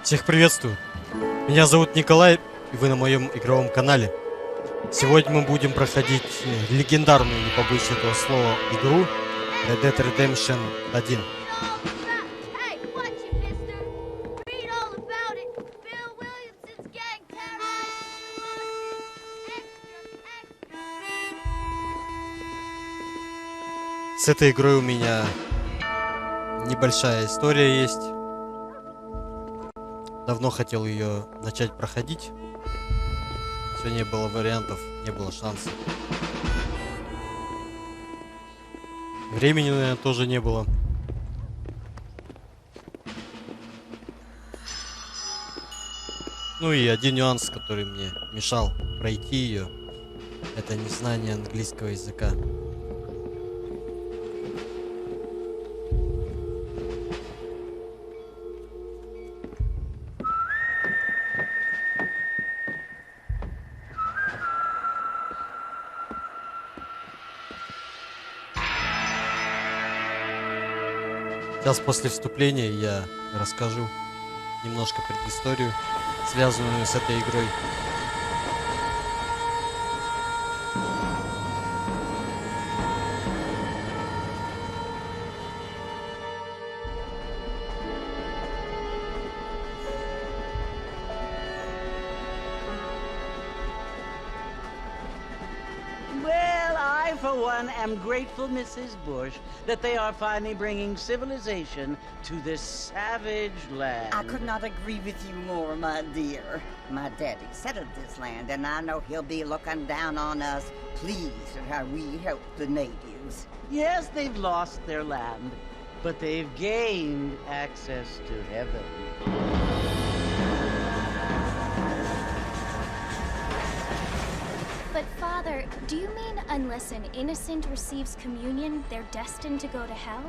Всех приветствую. Меня зовут Николай, и вы на моем игровом канале. Сегодня мы будем проходить легендарную, не побоюсь этого слова, игру Dead Redemption 1. С этой игрой у меня небольшая история есть. Давно хотел ее начать проходить. Все не было вариантов, не было шансов. Времени, наверное, тоже не было. Ну и один нюанс, который мне мешал пройти ее, это незнание английского языка. Сейчас после вступления я расскажу немножко предысторию, связанную с этой игрой. For one, am grateful, Mrs. Bush, that they are finally bringing civilization to this savage land. I could not agree with you more, my dear. My daddy settled this land, and I know he'll be looking down on us, pleased at how we help the natives. Yes, they've lost their land, but they've gained access to heaven. But Father, do you mean unless an innocent receives communion, they're destined to go to hell?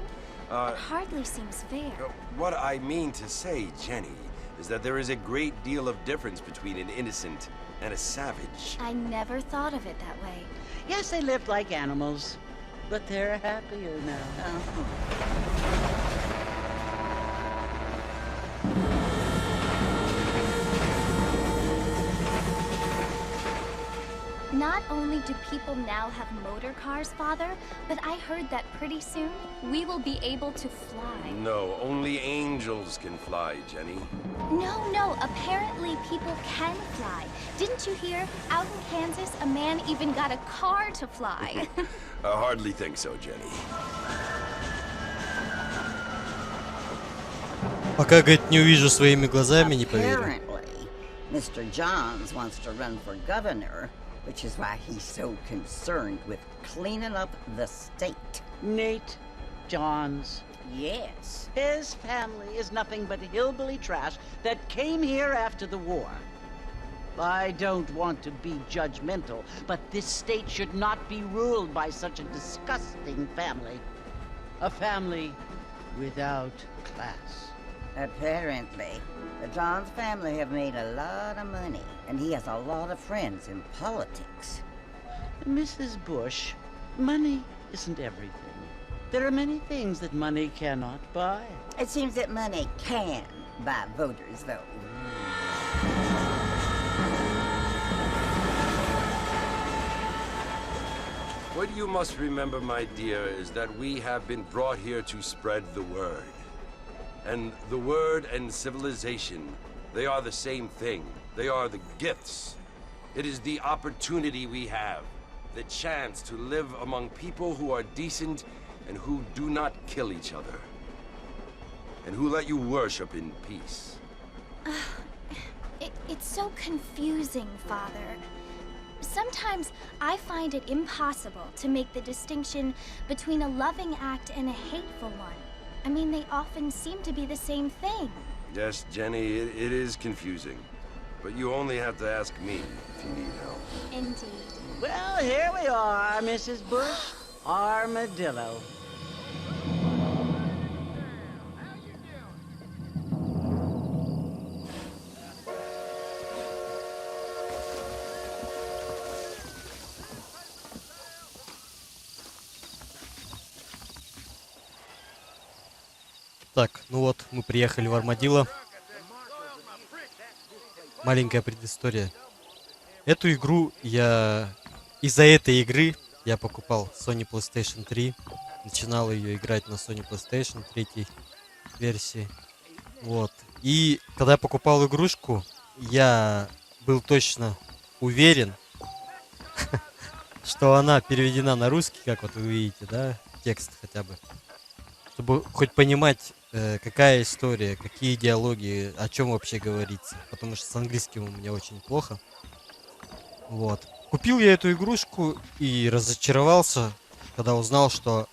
It hardly seems fair. What I mean to say, Jenny, is that there is a great deal of difference between an innocent and a savage. I never thought of it that way. Yes, they lived like animals, but they're happier now. Not only do people now have motor cars, Father, but I heard that pretty soon we will be able to fly. No, only angels can fly, Jenny. No, apparently people can fly. Didn't you hear? Out in Kansas, a man even got a car to fly. I hardly think so, Jenny. Пока, говорит, не увижу своими глазами, не поверю. Apparently, Mr. Johns wants to run for governor, which is why he's so concerned with cleaning up the state. Nate Johns. Yes. His family is nothing but hillbilly trash that came here after the war. I don't want to be judgmental, but this state should not be ruled by such a disgusting family. A family without class. Apparently, the Johns family have made a lot of money, and he has a lot of friends in politics. Mrs. Bush, money isn't everything. There are many things that money cannot buy. It seems that money can buy voters, though. What you must remember, my dear, is that we have been brought here to spread the word. And the word and civilization, they are the same thing. They are the gifts. It is the opportunity we have, the chance to live among people who are decent and who do not kill each other, and who let you worship in peace. It's so confusing, Father. Sometimes I find it impossible to make the distinction between a loving act and a hateful one. I mean, they often seem to be the same thing. Yes, Jenny, it is confusing. But you only have to ask me if you need help. Indeed. Well, here we are, Mrs. Bush. Armadillo. Так, ну вот, мы приехали в Армадило. маленькая предыстория. Эту игру я... Из-за этой игры я покупал Sony PlayStation 3. Начинал ее играть на Sony PlayStation 3 версии. Вот. И когда я покупал игрушку, я был точно уверен, что она переведена на русский, как вот вы видите, да, текст хотя бы. Чтобы хоть понимать, какая история, какие диалоги, о чем вообще говорится. Потому что с английским у меня очень плохо. Вот. Купил я эту игрушку и разочаровался, когда узнал, что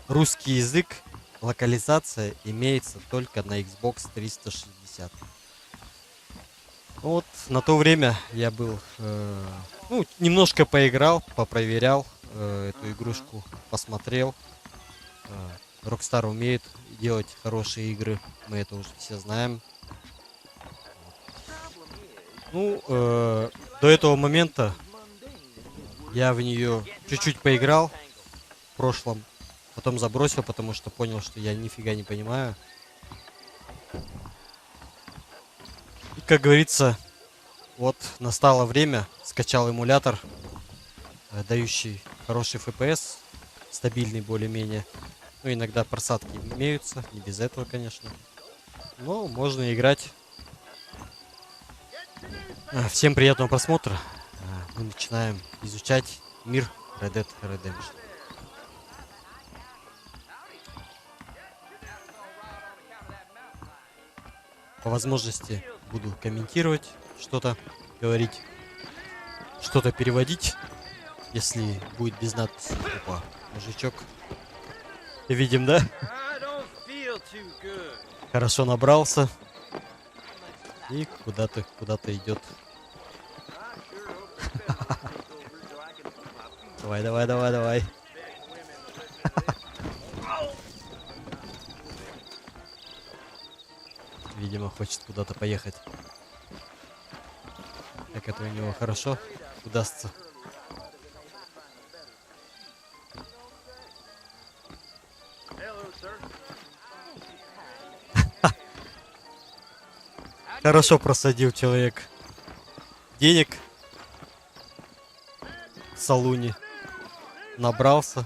русский язык, локализация имеется только на Xbox 360. Вот на то время я был, ну, немножко поиграл, попроверял эту игрушку, посмотрел. Rockstar умеет делать хорошие игры, мы это уже все знаем. Ну, до этого момента я в нее чуть-чуть поиграл в прошлом, потом забросил, потому что понял, что я нифига не понимаю. И, как говорится, вот настало время, скачал эмулятор, дающий хороший FPS, стабильный более-менее. Ну, иногда просадки имеются, не без этого, конечно. Но можно играть. Всем приятного просмотра. Мы начинаем изучать мир Red Dead Redemption. По возможности буду комментировать что-то, говорить, что-то переводить, если будет без надписи. Опа, мужичок. Видим, да? Хорошо набрался. И куда-то идет. Давай. Видимо, хочет куда-то поехать. Как это у него хорошо удастся. Хорошо просадил человек денег в салуне, набрался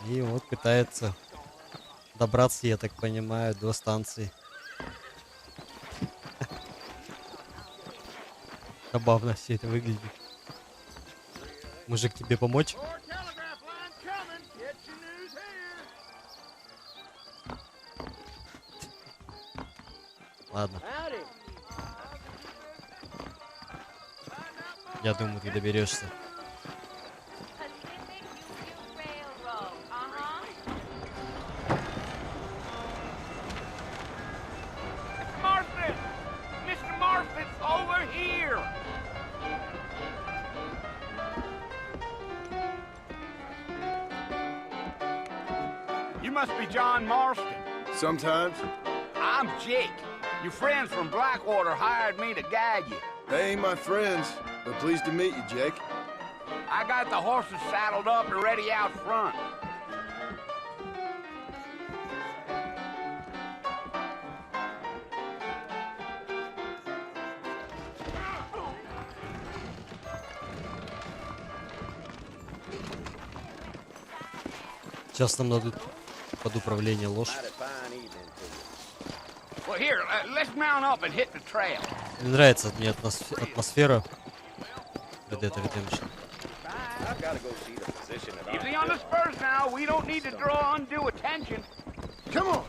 и вот пытается добраться, я так понимаю, до станции. Забавно все это выглядит. Мужик, тебе помочь? Ладно. Я думаю, ты доберешься. You must be John Marston. Sometimes. I'm Jake. Your friends from Blackwater hired me to guide you. They ain't my friends, but pleased to meet you, Jake. I got the horses saddled up and ready out front. Сейчас нам дадут под управление лошадь. Well, here, let's mount up and hit the trail. Мне нравится мне атмосфера Red Dead Redemption. Easy on the spurs now. We don't need to draw undue attention. Come on!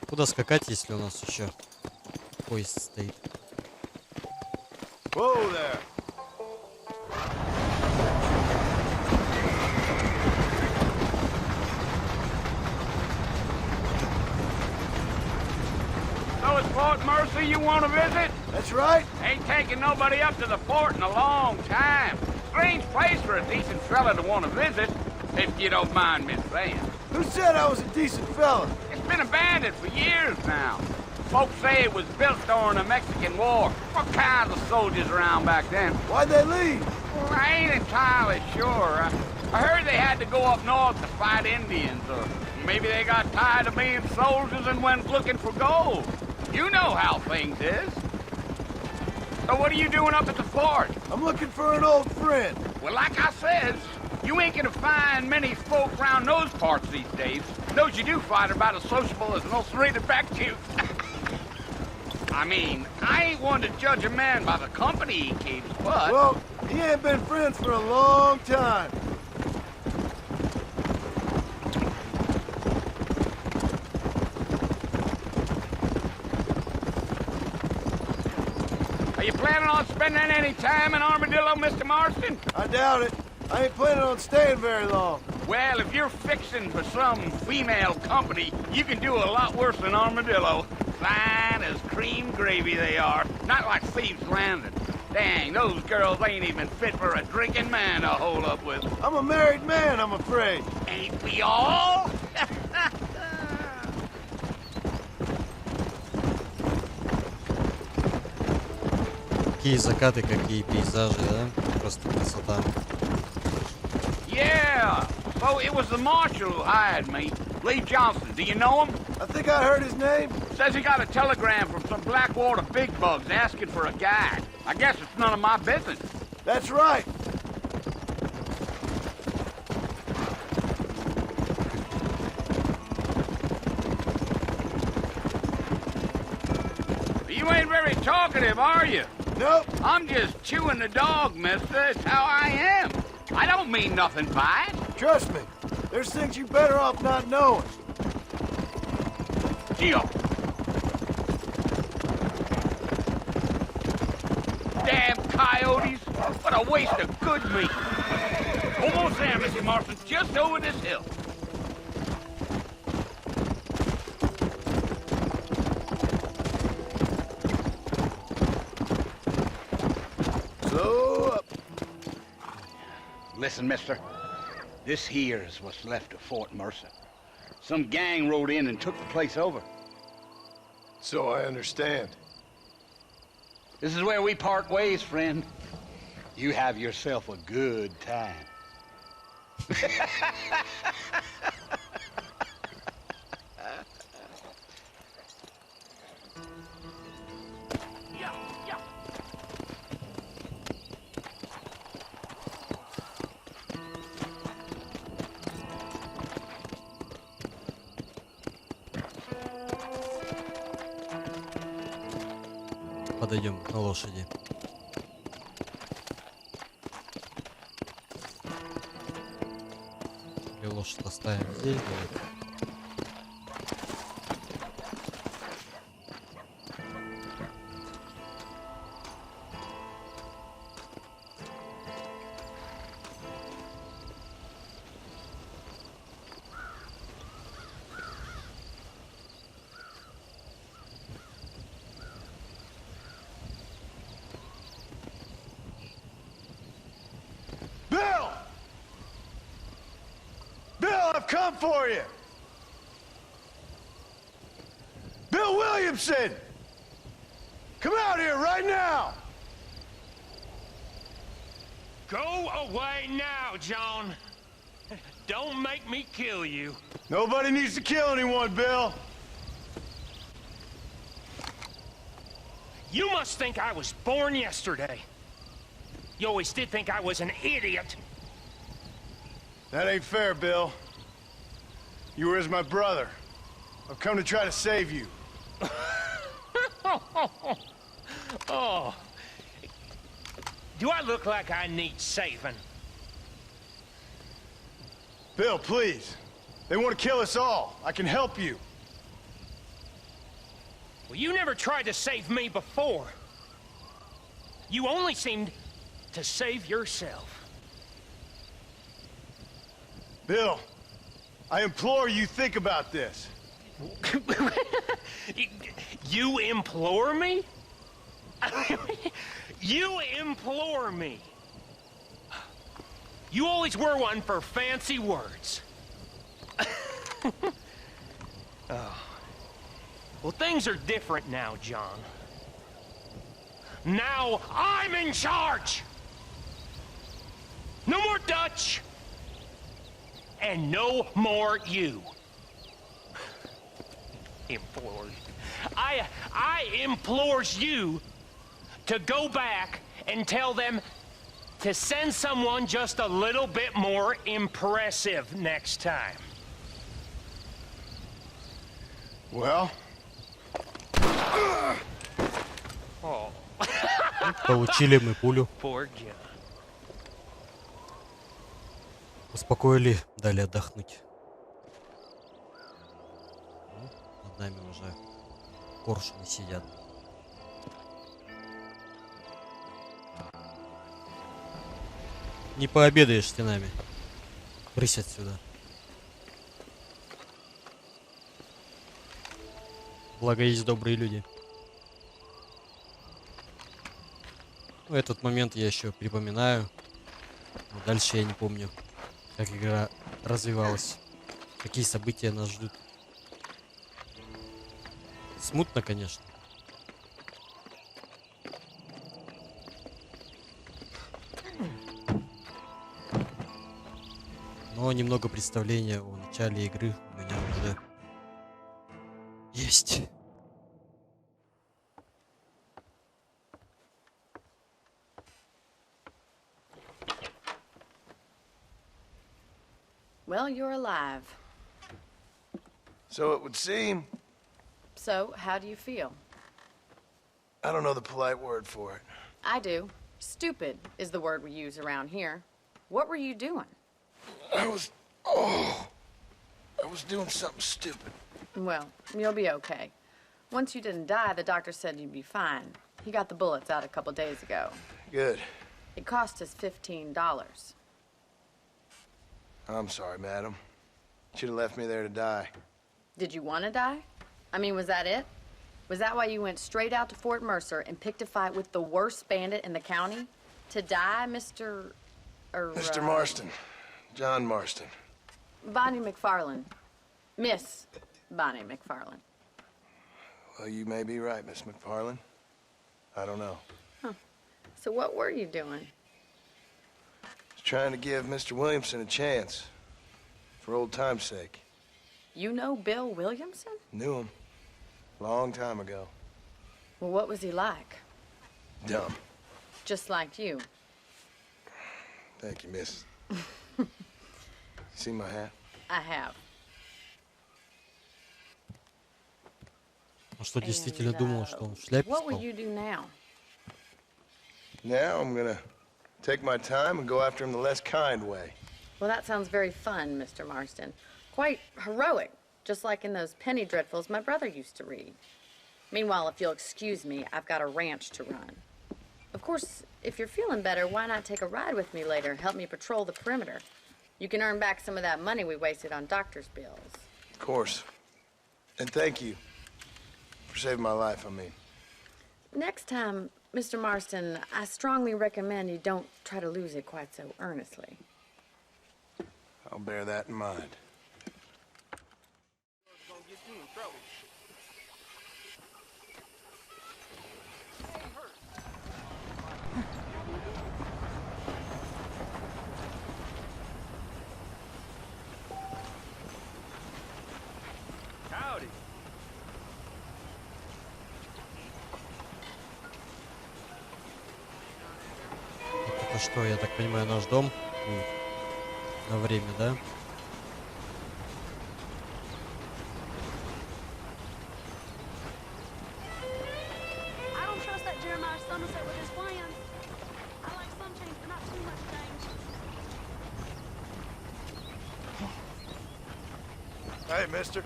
Куда скакать, если у нас еще поезд стоит? Whoa there! So it's Fort Mercy you want to visit? That's right. Ain't taking nobody up to the fort in a long time. Strange place for a decent fella to want to visit, if you don't mind me saying. Who said I was a decent fella? It's been abandoned for years now. Folks say it was built during the Mexican War. What kinds of soldiers around back then? Why'd they leave? Well, I ain't entirely sure. I heard they had to go up north to fight Indians, or maybe they got tired of being soldiers and went looking for gold. You know how things is. So what are you doing up at the fort? I'm looking for an old friend. Well, like I says, you ain't gonna find many folk around those parts these days. Those you do find are about as sociable as an ulcerated back tooth. I mean, I ain't one to judge a man by the company he keeps, but... Well, he ain't been friends for a long time. Are you planning on spending any time in Armadillo, Mr. Marston? I doubt it. I ain't planning on staying very long. Well, if you're fixing for some female company, you can do a lot worse than Armadillo. Fine as cream gravy they are. Not like Thieves' Landing. Dang, those girls ain't even fit for a drinking man to hole up with. I'm a married man, I'm afraid. Ain't we all? Какие закаты, какие пейзажи, да? Просто красота. Yeah. So it was the marshal who hired me. Lee Johnson. Do you know him? I think I heard his name. Says he got a telegram from some Blackwater big bugs asking for a guide. I guess it's none of my business. That's right. You ain't very talkative, are you? Nope. I'm just chewing the dog, mister. It's how I am. I don't mean nothing by it. Trust me. There's things you better off not knowing. Gio. Damn coyotes. What a waste of good meat. Almost there, Mr. Marston. Just over this hill. So, Listen, mister. This here is what's left of Fort Mercer. Some gang rode in and took the place over. so I understand. This is where we part ways, friend. You have yourself a good time. Подойдем на лошади. Или лошадь оставим здесь, давай. Bill! Bill, I've come for you! Bill Williamson! Come out here right now! Go away now, John. Don't make me kill you. Nobody needs to kill anyone, Bill. You must think I was born yesterday. You always did think I was an idiot. That ain't fair, Bill. You were as my brother. I've come to try to save you. Oh. Do I look like I need saving? Bill, please. They want to kill us all. I can help you. Well, you never tried to save me before. You only seemed to save yourself. Bill, I implore you think about this. You implore me? You implore me? You always were one for fancy words. Oh. Well, things are different now, John. Now I'm in charge! No more Dutch! and no more you. Implores. I implores you to go back and tell them to send someone just a little bit more impressive next time. Well, Oh, Получили мы пулю. poor John. Успокоили, дали отдохнуть. Ну, над нами уже коршуны сидят. Не пообедаешь с нами. Брысь отсюда. Благо есть добрые люди. В этот момент я еще припоминаю. Но дальше я не помню, как игра развивалась. Какие события нас ждут. Смутно, конечно. Но немного представления о начале игры у меня уже есть. Well, you're alive. so it would seem. So, how do you feel? I don't know the polite word for it. I do. Stupid is the word we use around here. What were you doing? I was doing something stupid. Well, you'll be okay. Once you didn't die, the doctor said you'd be fine. He got the bullets out a couple days ago. Good. It cost us $15. I'm sorry, madam. Should have left me there to die. Did you want to die? I mean, was that it? Was that why you went straight out to Fort Mercer and picked a fight with the worst bandit in the county? To die, Mr. Mr. Marston. John Marston. Bonnie McFarland. Miss Bonnie McFarland. Well, you may be right, Miss McFarland. I don't know. So what were you doing? Just trying to give Mr. Williamson a chance. For old time's sake. You know Bill Williamson? Knew him. Long time ago. Well, what was he like? Dumb. Just like you. Thank you, miss. See my hat? I have. А что, действительно And, думал, что он в шляпе What will спал? you do now? Now I'm gonna take my time and go after him the less kind way. Well, that sounds very fun, Mr. Marston. Quite heroic, just like in those penny dreadfuls my brother used to read. Meanwhile, if you'll excuse me, I've got a ranch to run. Of course, if you're feeling better, why not take a ride with me later? Help me patrol the perimeter. You can earn back some of that money we wasted on doctor's bills. Of course. And thank you. For saving my life, I mean. Next time, Mr. Marston, I strongly recommend you don't try to lose it quite so earnestly. I'll bear that in mind. Howdy. Это что, я так понимаю, наш дом будет на время, да? I don't trust that Jeremiah Somerset with his plans. I like some change, but not too much change. Hey, mister.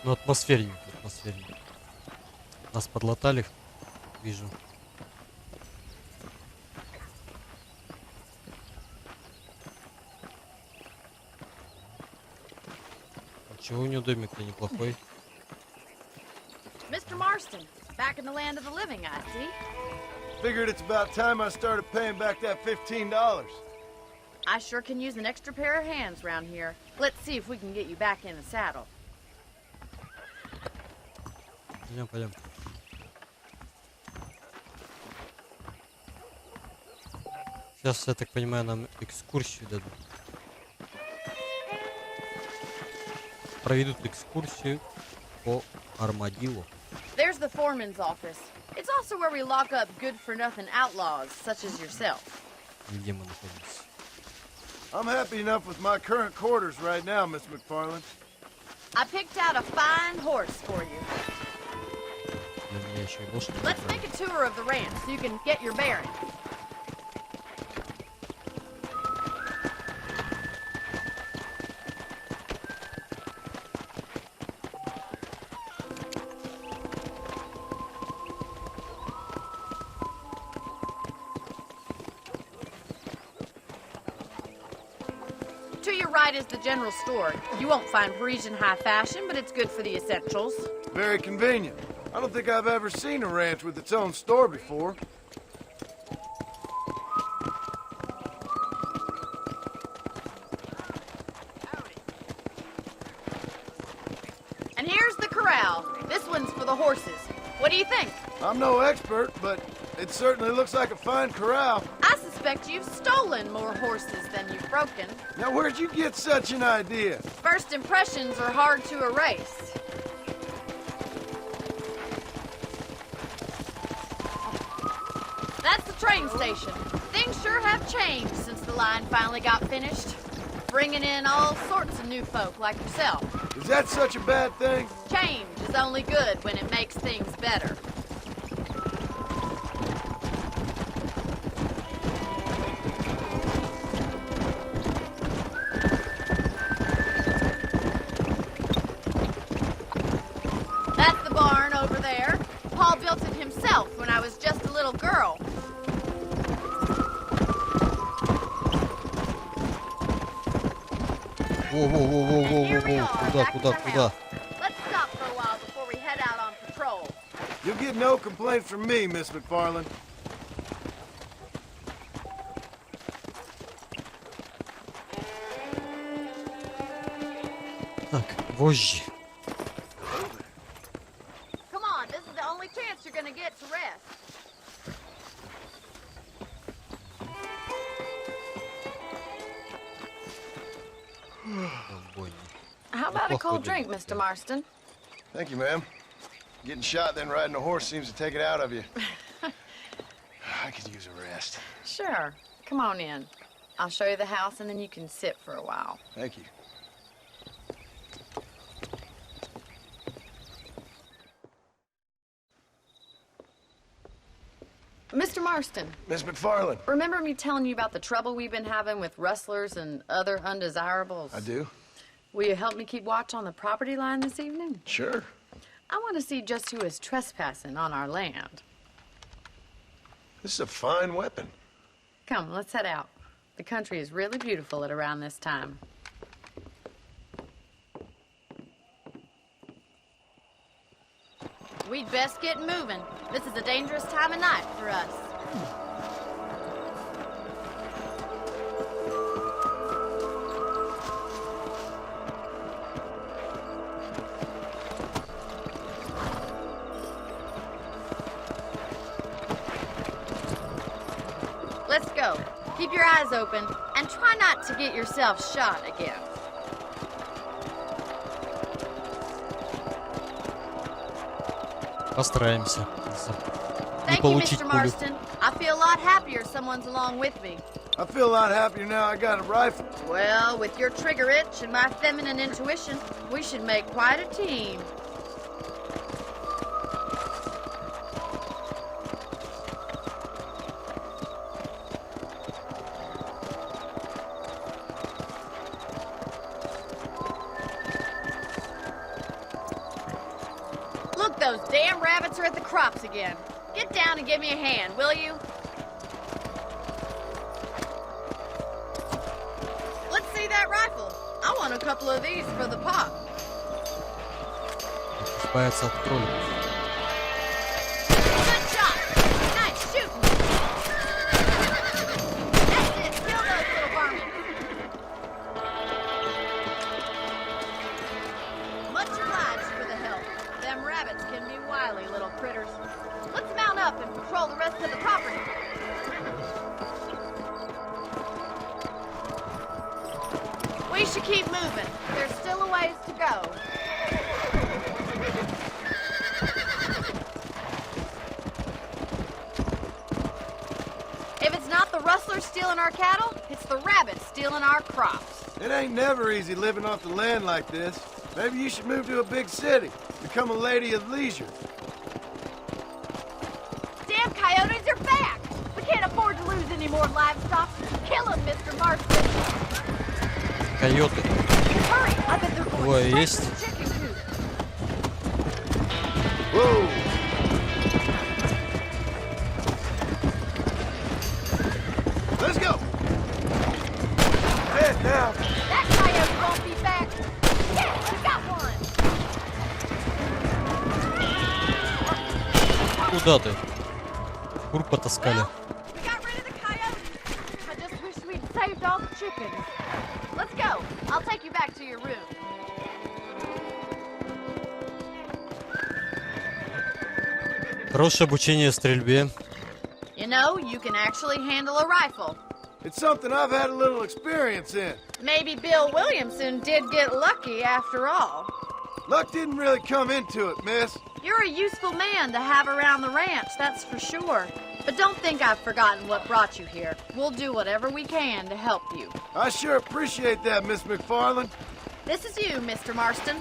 Ну, атмосферненько, атмосферненько. Нас подлатали, вижу. А чего у него домик-то неплохой? Mr. Marston, back in the land of the living, I see. Figured it's about time I started paying back that $15. I sure can use an extra pair of hands round here. Let's see if we can get you back in the saddle. Пойдем, пойдем. Сейчас, я так понимаю, нам экскурсию дадут. Проведут экскурсию по Армадиллу. There's the foreman's office. It's also where we lock up good-for-nothing outlaws, such as yourself. Где мы находимся? I'm happy enough with my current quarters right now, Miss McFarland. I picked out a fine horse for you. Для меня еще и лошадь. Let's make a tour of the ranch so you can get your bearings. To your right is the general store. You won't find Parisian high fashion, but it's good for the essentials. Very convenient. I don't think I've ever seen a ranch with its own store before. And here's the corral. This one's for the horses. What do you think? I'm no expert, but it certainly looks like a fine corral. I suspect you've stolen more horses than you've broken. Now, where'd you get such an idea? First impressions are hard to erase. That's the train station. Things sure have changed since the line finally got finished. Bringing in all sorts of new folk like yourself. Is that such a bad thing? Change is only good when it makes things better. That's the barn over there. Paul built it himself when I was just a little girl. Воу-воу-воу-воу-воу-воу. Куда, куда, куда? Let's stop for a while before we head out on patrol. You'll get no complaint from me, Miss McFarland. Так, вожжи. Come on, this is the only chance you're gonna get to rest. How about a cold drink, Mr. Marston? Thank you, ma'am. Getting shot, then riding a horse seems to take it out of you. I could use a rest. Sure. Come on in. I'll show you the house, and then you can sit for a while. Thank you. Mr. Marston, Miss McFarland. remember me telling you about the trouble we've been having with rustlers and other undesirables? I do. Will you help me keep watch on the property line this evening? Sure. I want to see just who is trespassing on our land. This is a fine weapon. Come, let's head out. The country is really beautiful at around this time. We'd best get moving. This is a dangerous time of night for us. Let's go. Keep your eyes open and try not to get yourself shot again. Постараемся. Не Thank you, получить Mr. пулю. Marston. I feel a lot happier someone's along with me. I feel a lot happier now I got a rifle. Well, with your trigger itch and my feminine intuition, we should make quite a team. Look, those damn rabbits are at the crops again. Get down and give me a hand, will you? Let's see that rifle. I want a couple of these for the pot. Избавиться от кроликов. Good shot. Nice shooting. That's it. Kill those little vermin. up and patrol the rest of the property. We should keep moving. There's still a ways to go. If it's not the rustlers stealing our cattle, it's the rabbits stealing our crops. It ain't never easy living off the land like this. Maybe you should move to a big city. Become a lady of leisure. Damn coyotes are back! We can't afford to lose any more livestock. Kill them, Mr. Marston. Койоты. Hurry! I bet they're going Ой, straight есть. to the chicken coop. Whoa! Let's go! Head now! That coyote won't be back. Yeah, we got one. Куда ты? Кур потаскали. Well, we got rid of the coyotes. I just wish we'd saved all the chickens. Let's go. I'll take you back to your room. Хорошее обучение стрельбе. You know, you can actually handle a rifle. It's something I've had a little experience in. Maybe Bill Williamson did get lucky after all. Luck didn't really come into it, miss. You're a useful man to have around the ranch, that's for sure. But don't think I've forgotten what brought you here. We'll do whatever we can to help you. I sure appreciate that, Miss McFarland. This is you, Mr. Marston.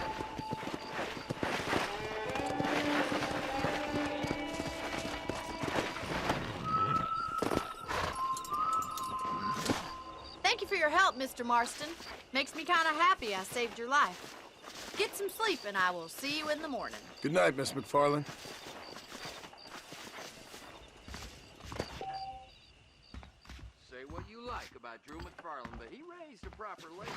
Thank you for your help, Mr. Marston. Makes me kind of happy I saved your life. Get some sleep and I will see you in the morning. Good night, Miss McFarland. Say what you like about Drew McFarland, but he raised a proper lady.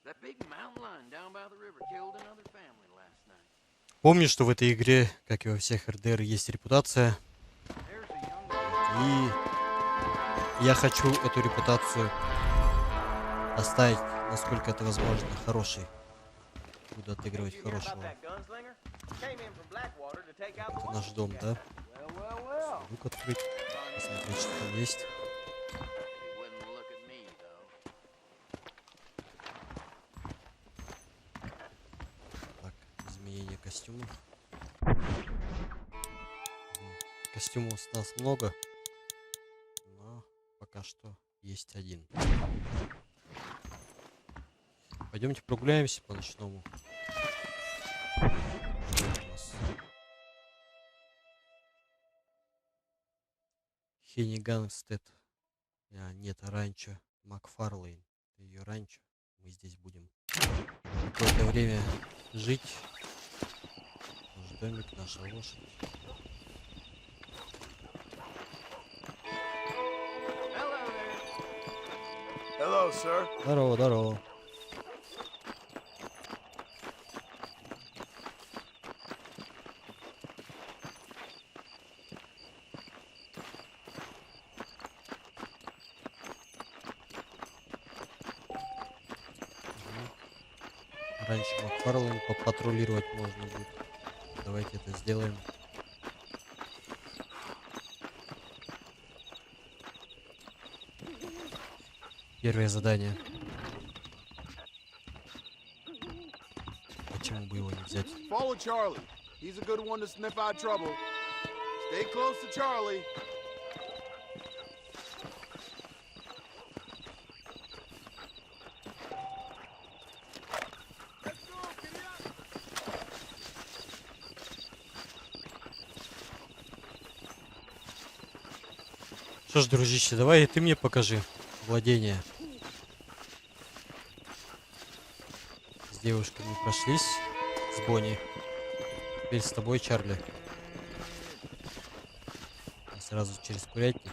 That big mountain lion down by the river killed another family last night. Помню, что в этой игре, как и во всех РДР, есть репутация. И я хочу эту репутацию оставить, насколько это возможно, хорошей. Буду отыгрывать хорошего. Это наш дом, да? Сундук открыть. Посмотреть, что там есть. Так, изменение костюмов. Костюмов у нас много. Но пока что есть один. Пойдемте прогуляемся по ночному. Что у нас? Хенни Гангстед. Нет, ранчо Макфарлейн. Это ее ранчо. Мы здесь будем какое-то время жить. Наш домик, наша лошадь. Hello, sir. Здорово, здорово. Раньше Макфарлейн попатрулировать можно будет. Давайте это сделаем. Первое задание. Почему бы его не взять? Follow Charlie. He's a good one to sniff out trouble. Stay close to Charlie. Что ж, дружище, давай и ты мне покажи владение. С девушками прошлись, с Бонни. Теперь с тобой, Чарли. И сразу через курятник.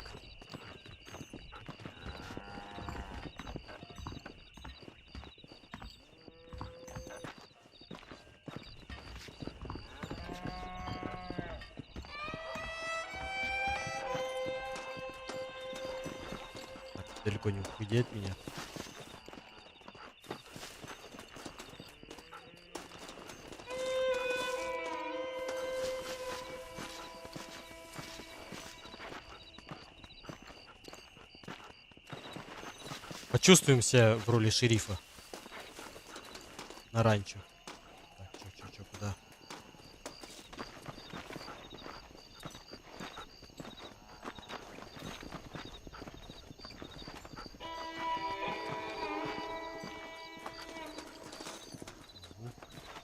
Далеко не уходи от меня. Почувствуем себя в роли шерифа. На ранчо. Так, чё, куда?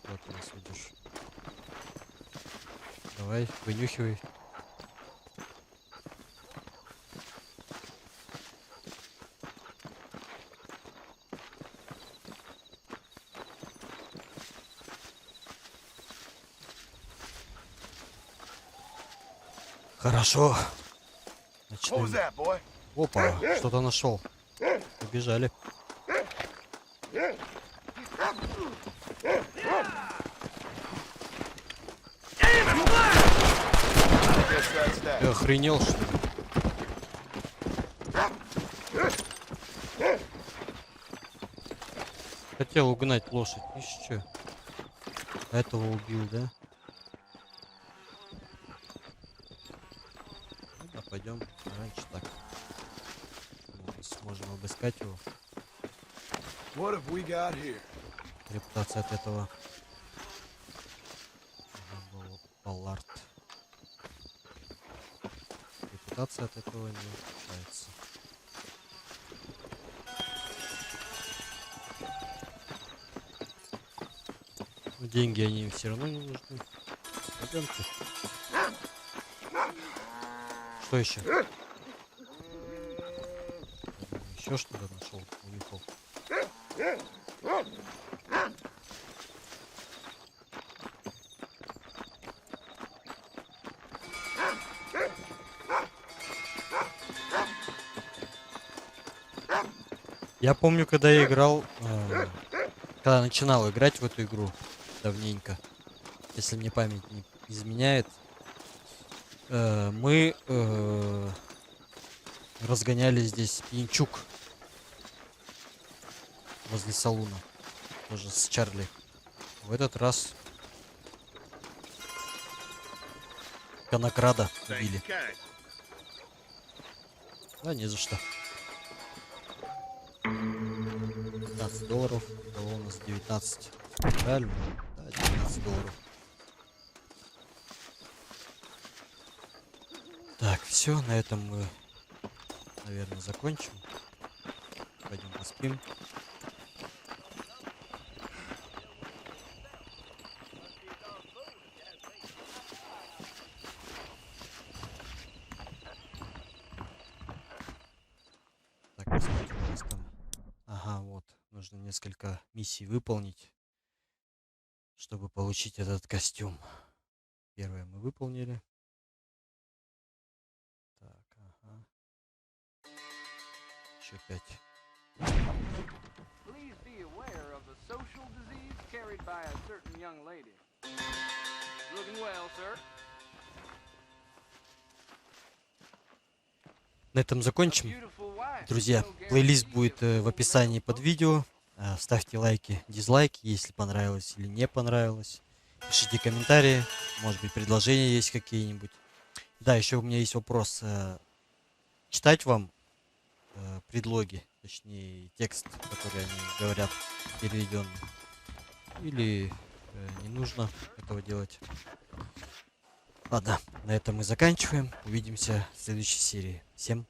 Вот ты нас видишь. Давай, вынюхивай. Хорошо. Начнем. Опа, что-то нашел. Побежали. Ты охренел, что ли? Хотел угнать лошадь. Еще. Этого убил, да? Да, пойдем раньше так. Сможем обыскать его. Репутация от этого. Баллард. Репутация от этого не улучшается. Но деньги они им все равно не нужны. Пойдемте. Что еще? Еще что-то нашел, уехал. Я помню, когда я играл, когда начинал играть в эту игру давненько, если мне память не изменяет, мы разгоняли здесь пьянчук возле салуна, тоже с Чарли. В этот раз конокрада убили. Да, не за что. $15. Того у нас 19. Правильно? Да, $19. Так, все, на этом мы, наверное, закончим. Пойдем поспим. Так, посмотрим, у нас там... Ага, вот. Нужно несколько миссий выполнить, чтобы получить этот костюм. Первое мы выполнили. Так, ага. Еще 5. Please be aware of the social disease carried by a certain young lady. Looking well, sir. На этом закончим. Друзья, плейлист будет в описании под видео. Ставьте лайки, дизлайки, если понравилось или не понравилось. Пишите комментарии, может быть, предложения есть какие-нибудь. Да, еще у меня есть вопрос. Читать вам предлоги, точнее текст, который они говорят, переведенный, или не нужно этого делать? Ладно, на этом мы заканчиваем. Увидимся в следующей серии. Всем